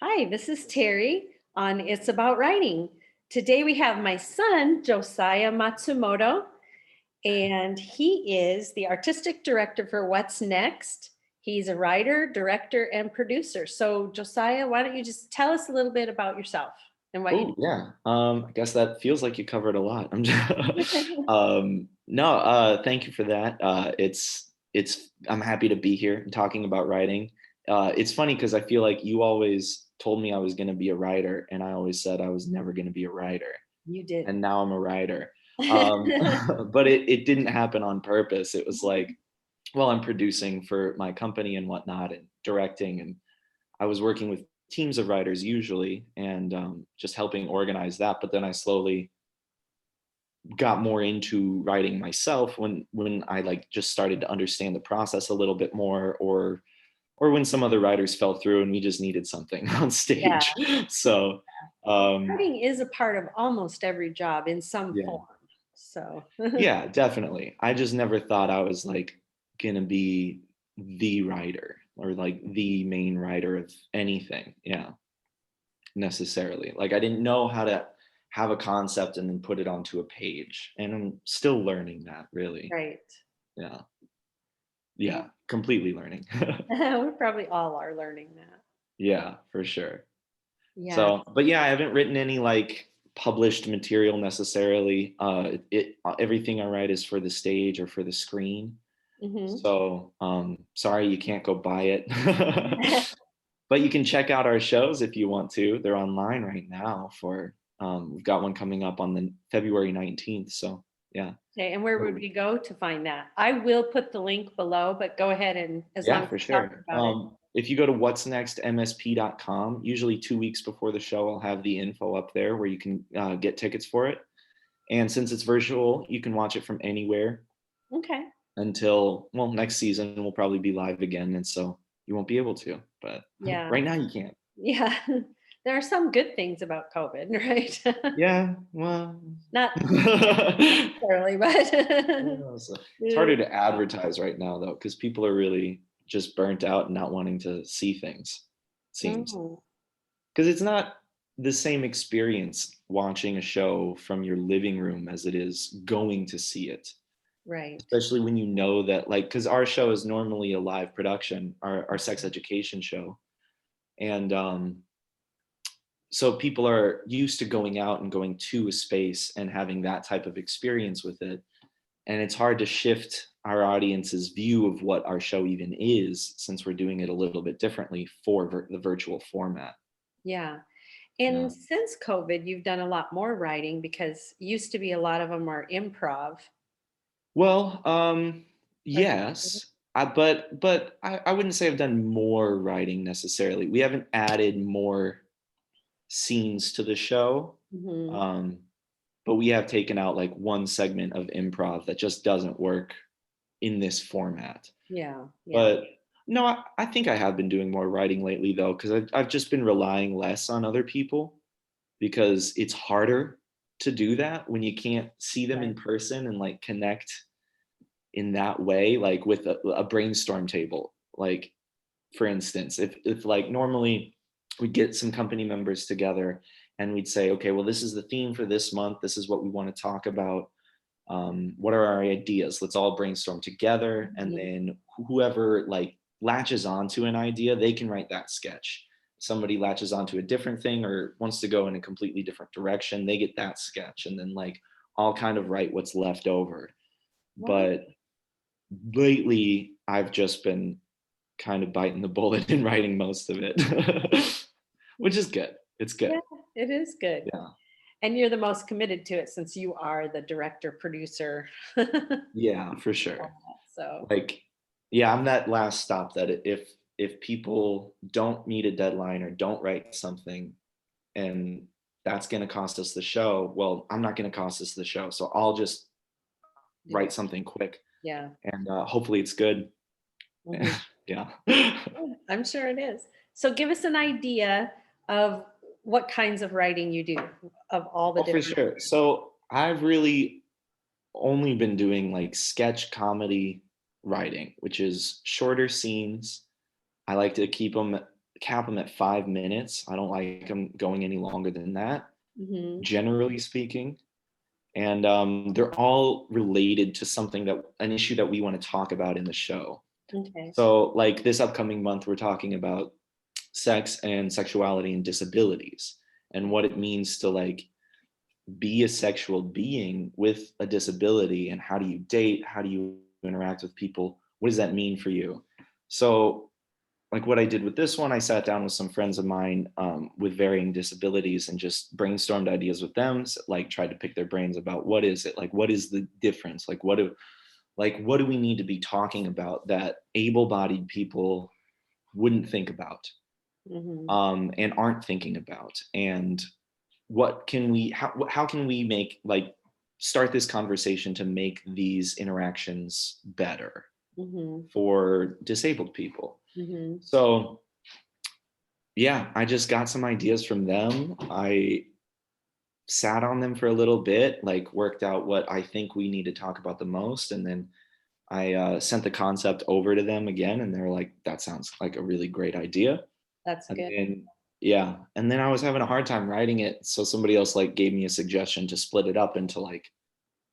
Hi, this is Terry on It's About Writing. Today we have my son, Josiah Matsumoto, and he is the artistic director for What's Next. He's a writer, director, and producer. So, Josiah, why don't you just tell us a little bit about yourself and what you Oh yeah. I guess that feels like you covered a lot. I'm just, do? no, thank you for that. I'm happy to be here and talking about writing. It's funny because I feel like you always told me I was going to be a writer, and I always said I was never going to be a writer, You did. and now I'm a writer. Um, but it didn't happen on purpose. It was like, well, I'm producing for my company and whatnot, and directing, and I was working with teams of writers usually, and just helping organize that. But then I slowly got more into writing myself when I like just started to understand the process a little bit more, or when some other writers fell through and we just needed something on Yeah. stage. So um, Writing is a part of almost every job in some yeah, form. So, yeah, definitely. I just never thought I was like gonna be the writer or like the main writer of anything. Yeah, necessarily. Like I didn't know how to have a concept and then put it onto a page. And I'm still learning that really. right. Yeah. Yeah. Yeah. Completely learning. We probably all are learning that. Yeah, for sure. Yeah. So, but yeah, I haven't written any like published material necessarily. Everything I write is for the stage or for the screen. Hmm. So, sorry you can't go buy it. But you can check out our shows if you want to. They're online right now for we've got one coming up on the February 19th. So yeah. Okay, and where would we go to find that? I will put the link below, but go ahead and as long Yeah, as for we talk sure. about it. If you go to what'snextmsp.com, usually 2 weeks before the show, I'll have the info up there where you can get tickets for it. And since it's virtual, you can watch it from anywhere Okay. until, well, next season will probably be live again. And so you won't be able to, but Yeah. right now you can't. Yeah. There are some good things about COVID, right? Yeah, well, Not I necessarily, but know, so it's harder to advertise right now though, because people are really just burnt out and not wanting to see things, it seems. Mm, Because it's not the same experience watching a show from your living room as it is going to see it, right. especially when you know that, like, because our show is normally a live production, our sex education show. And so people are used to going out and going to a space and having that type of experience with it. And it's hard to shift our audience's view of what our show even is since we're doing it a little bit differently for the virtual format. Yeah. Yeah. And since COVID, you've done a lot more writing because used to be a lot of them are improv. Well, Or yes, but I wouldn't say I've done more writing necessarily. We haven't added more scenes to the show, Mhm. um, but we have taken out like one segment of improv that just doesn't work in this format. Yeah. Yeah. But no, I think I have been doing more writing lately though, because I've just been relying less on other people because it's harder to do that when you can't see them Right. in person and like connect in that way, like with a brainstorm table. Like, for instance, if like normally we'd get some company members together and we'd say, okay, well, this is the theme for this month. This is what we want to talk about. What are our ideas? Let's all brainstorm together. And Mhm. then whoever like latches onto an idea, they can write that sketch. Somebody latches onto a different thing or wants to go in a completely different direction, they get that sketch. And then like I'll kind of write what's left over. Wow. But lately I've just been kind of biting the bullet and writing most of it, which is good. It's Yeah, good. it is good. Yeah. And you're the most committed to it since you are the director, producer. Yeah, for sure. So, Like, yeah, I'm that last stop that if people don't meet a deadline or don't write something and that's going to cost us the show, well, I'm not going to cost us the show. So I'll just do it. write something quick Yeah. and hopefully it's good. Mhm. Yeah. Yeah, I'm sure it is. So give us an idea of what kinds of writing you do of all the Oh, for different. sure. So I've really only been doing like sketch comedy writing, which is shorter scenes. I like to keep them cap them at 5 minutes. I don't like them going any longer than that, Mm-hmm. generally speaking. And they're all related to an issue that we want to talk about in the show. Okay. So like this upcoming month, we're talking about sex and sexuality and disabilities and what it means to like be a sexual being with a disability, and how do you date? How do you interact with people? What does that mean for you? So like what I did with this one, I sat down with some friends of mine with varying disabilities and just brainstormed ideas with them, like tried to pick their brains about what is it, like what is the difference, like what do we need to be talking about that able-bodied people wouldn't think about, Mm-hmm. and aren't thinking about, and how can we make like start this conversation to make these interactions better Mm-hmm. for disabled people. Mm-hmm. So yeah, I just got some ideas from them. I sat on them for a little bit, like worked out what I think we need to talk about the most, and then I sent the concept over to them again, and they're like, "That sounds like a really great idea." That's And good. then yeah, and then I was having a hard time writing it, so somebody else like gave me a suggestion to split it up into like,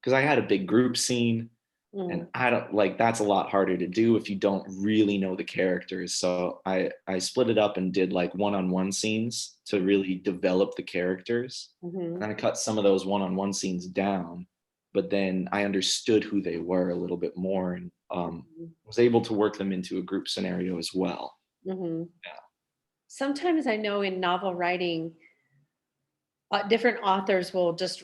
because I had a big group scene, Mm-hmm. and I don't like that's a lot harder to do if you don't really know the characters. So I split it up and did like one-on-one scenes to really develop the characters. Mm-hmm. And then I cut some of those one-on-one scenes down, but then I understood who they were a little bit more, and was able to work them into a group scenario as well. Mm-hmm. Yeah. Sometimes I know in novel writing, different authors will just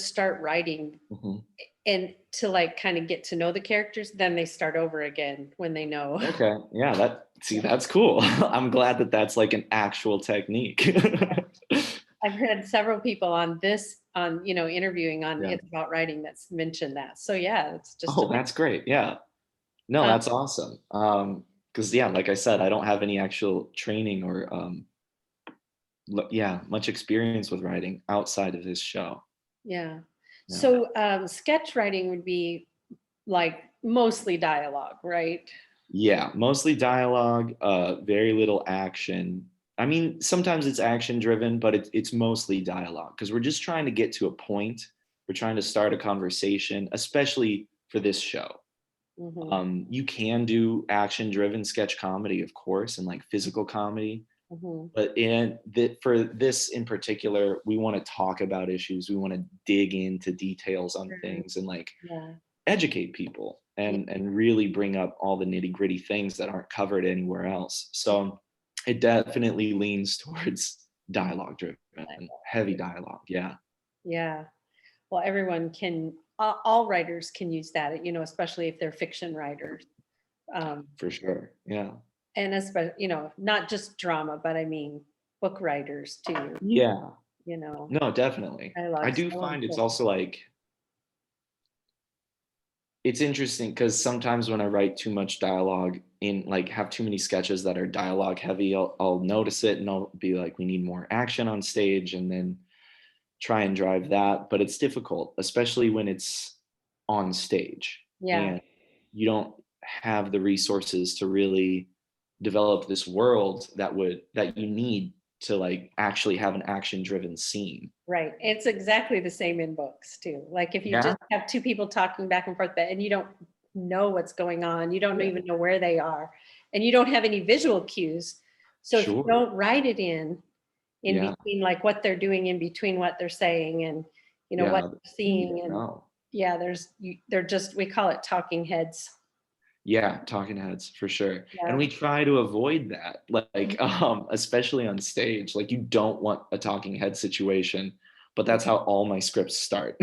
start writing, Mhm. and to like kind of get to know the characters, then they start over again when they know. Okay. Yeah, that's cool. I'm glad that that's like an actual technique. I've heard several people on this, on, interviewing on Yeah. It's About Writing, that's mentioned that. So yeah, it's just Oh, that's great. Yeah. No, uh, that's awesome. Because yeah, like I said, I don't have any actual training or yeah, much experience with writing outside of this show. yeah. Yeah. So sketch writing would be like mostly dialogue, right? Yeah, mostly dialogue, very little action. I mean, sometimes it's action driven, but it's mostly dialogue because we're just trying to get to a point. We're trying to start a conversation, especially for this show. Mm-hmm. You can do action driven sketch comedy, of course, and like physical comedy. Mm-hmm. But for this in particular, we want to talk about issues. We want to dig into details on Sure. things and like Yeah. educate people Yeah. and really bring up all the nitty gritty things that aren't covered anywhere else. So it definitely leans towards dialogue driven, heavy dialogue. Yeah, Yeah. Well, everyone can, all writers can use that, especially if they're fiction writers. Um, for sure. Yeah. and especially, not just drama, but I mean, book writers too, Yeah. you know, No, definitely. I dialogue's do so find it's important. also like it's interesting because sometimes when I write too much dialogue in like have too many sketches that are dialogue heavy, I'll notice it and I'll be like, we need more action on stage, and then try and drive that. But it's difficult, especially when it's on stage Yeah. and you don't have the resources to really develop this world that you need to like actually have an action driven scene. Right. It's exactly the same in books too. Like if you Yeah. just have two people talking back and forth, and you don't know what's going on, you don't Yeah. even know where they are, and you don't have any visual cues. So if you Sure. don't write it in Yeah. between, like what they're doing in between what they're saying, and what Yeah. they're You seeing, don't and know. yeah, they're just, we call it talking heads. Yeah, talking heads for sure. And Yeah. we try to avoid that. Like Mhm. especially on stage. Like you don't want a talking head situation, but that's how all my scripts start.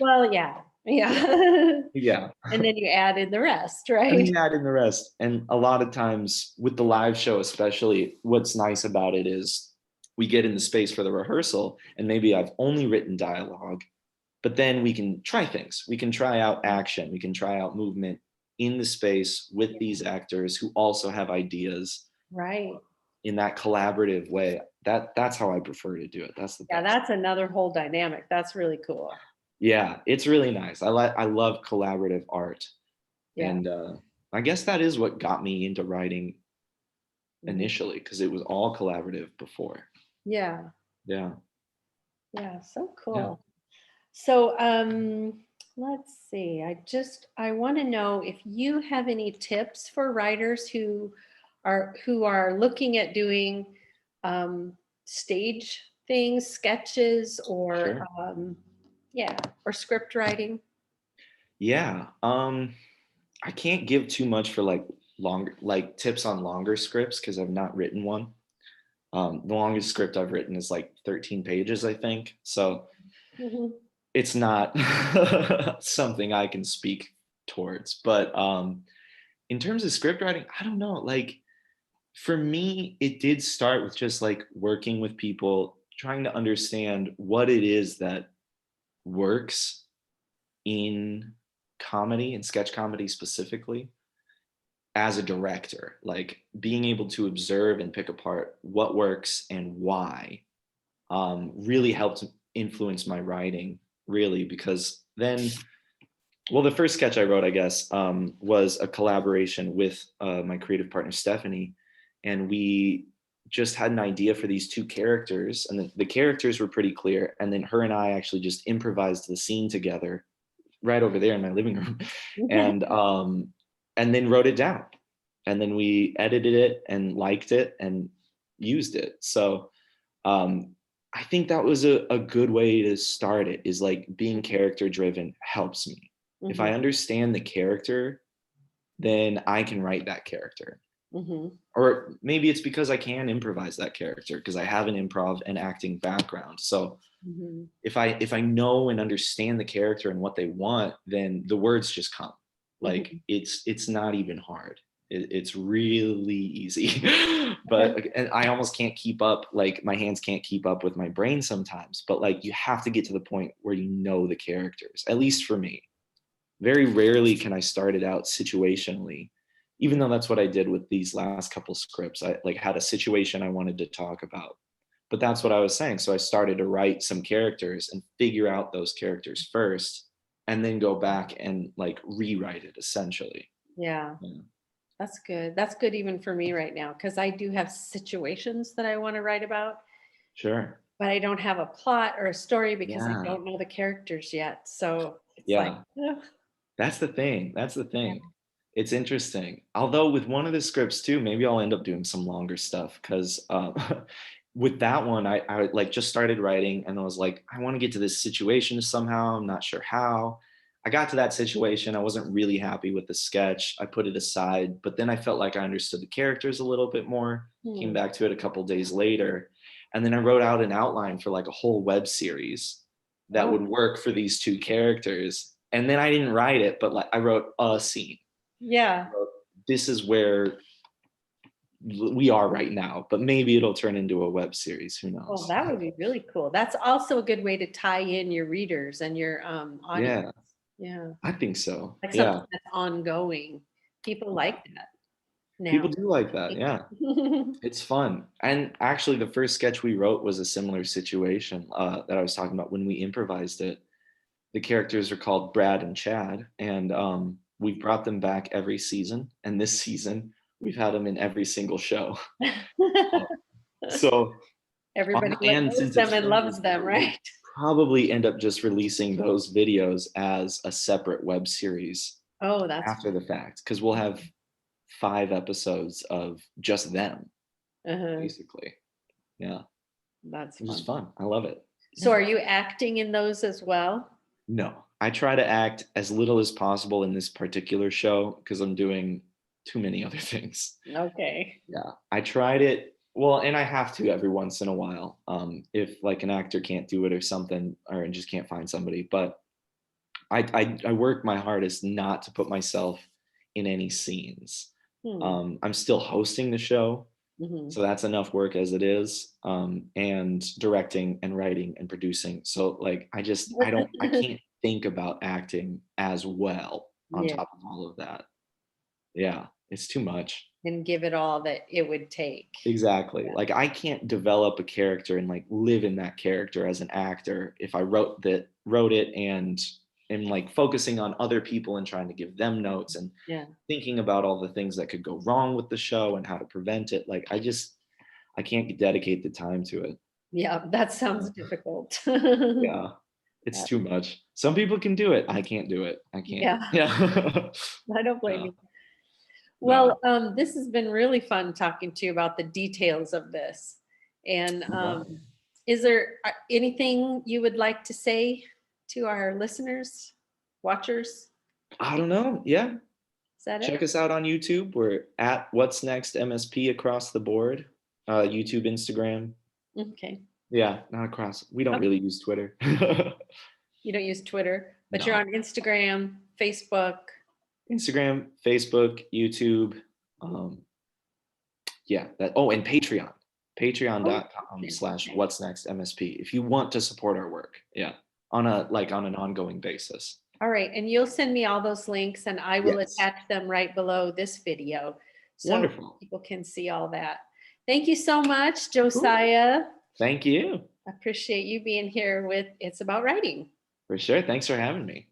Well, yeah, Yeah. yeah. Yeah. And then you add in the rest, And then right? you add in the rest. And a lot of times with the live show, especially, what's nice about it is we get in the space for the rehearsal, and maybe I've only written dialogue, but then we can try things. We can try out action. We can try out movement in the space with these actors who also have ideas Right. in that collaborative way. That's how I prefer to do it. That's the Yeah, best. that's another whole dynamic. That's really cool. Yeah, it's really nice. I love collaborative art. Yeah. And I guess that is what got me into writing Mhm. initially because it was all collaborative before. Yeah. Yeah. Yeah. So Yeah. cool. So, let's see. I want to know if you have any tips for writers who are looking at doing um, stage things, sketches, or Sure. yeah, or script writing. Yeah. I can't give too much for like longer, like tips on longer scripts because I've not written one. The longest script I've written is like 13 pages, I think. So Mhm. it's not something I can speak towards. But in terms of script writing, I don't know. Like for me, it did start with just like working with people, trying to understand what it is that works in comedy and sketch comedy specifically as a director, like being able to observe and pick apart what works and why really helped influence my writing, really, because then, well, the first sketch I wrote, I guess, was a collaboration with my creative partner, Stephanie, and we just had an idea for these two characters, and the characters were pretty clear, and then her and I actually just improvised the scene together right over there in my living room, and then wrote it down, and then we edited it and liked it and used it. So um, I think that was a good way to start it. Is like being character driven helps me. If I Mhm. understand the character, then I can write that character. Mhm. Or maybe it's because I can improvise that character because I have an improv and acting background. So Mhm. if I know and understand the character and what they want, then the words just come. Like Mhm. it's not even hard. It's really easy. But and I almost can't keep up. Like my hands can't keep up with my brain sometimes. But like you have to get to the point where you know the characters. At least for me, very rarely can I start it out situationally. Even though that's what I did with these last couple scripts, I like had a situation I wanted to talk about, but that's what I was saying. So I started to write some characters and figure out those characters first, and then go back and like rewrite it essentially. Yeah. Yeah. That's good. That's good even for me right now because I do have situations that I want to write about, Sure. but I don't have a plot or a story because I Yeah. don't know the characters yet. So it's like, Yeah. ugh. That's the thing. That's the Yeah. thing. It's interesting. Although with one of the scripts too, maybe I'll end up doing some longer stuff because with that one, I like just started writing and I was like, I want to get to this situation somehow. I'm not sure how. I got to that situation. I wasn't really happy with the sketch. I put it aside, but then I felt like I understood the characters a little bit more. Came Hmm. back to it a couple days later, and then I wrote out an outline for like a whole web series that Oh, would work for these two characters. And then I didn't write it, but like I wrote a scene. yeah. I wrote, this is where we are right now, but maybe it'll turn into a web series. Who Well, knows? that would be really cool. That's also a good way to tie in your readers and your audience. Yeah, Yeah. I think so. Like something Yeah, that's ongoing. People like that people now. do like that. Yeah, it's fun. And actually, the first sketch we wrote was a similar situation that I was talking about when we improvised it. The characters are called Brad and Chad, and we've brought them back every season. And this season, we've had them in every single show. Uh, So our Everybody plan, knows since it's them and funny, loves them, we'll right? probably end up just releasing those videos as a separate web series Oh, that's after the fact, because we'll have 5 episodes of just them, uh basically. Yeah, that's which is fun. fun. I love it. So Yeah. are you acting in those as well? No, I try to act as little as possible in this particular show because I'm doing too many other things. Okay. Yeah, I tried it. Well, and I have to every once in a while. If like an actor can't do it or something, or just can't find somebody. But I work my hardest not to put myself in any scenes. Hmm. I'm still hosting the show, Hmm. so that's enough work as it is. And directing and writing and producing. So like I can't think about acting as well on Yeah. top of all of that. Yeah, it's too much. And give it all that it would take. Exactly. Yeah. Like I can't develop a character and like live in that character as an actor if I wrote it and am like focusing on other people and trying to give them notes and Yeah. thinking about all the things that could go wrong with the show and how to prevent it. Like I can't dedicate the time to it. Yeah, that Yeah. sounds difficult. Yeah. It's too much. Some people can do it. I can't do it. I can't. Yeah, Yeah. I don't blame Yeah. you. No. Well, this has been really fun talking to you about the details of this. And Yeah. is there anything you would like to say to our listeners, watchers? I don't know. Yeah. Is that Check it? us out on YouTube. We're at What's Next MSP across the board. YouTube, Instagram. Okay. Yeah, not across. We don't Okay. really use Twitter. You don't use Twitter, but you're No. on Instagram, Facebook. Instagram, Facebook, YouTube. Um, yeah, that. Oh, and Patreon. Oh, Patreon.com/slash okay. What's Next MSP. If you want to support our work. Yeah. On an ongoing basis. All right. And you'll send me all those links and I will Yes. attach them right below this video so Wonderful. people can see all that. Thank you so much, Cool. Josiah. Thank you. I appreciate you being here with It's About Writing. For sure. Thanks for having me.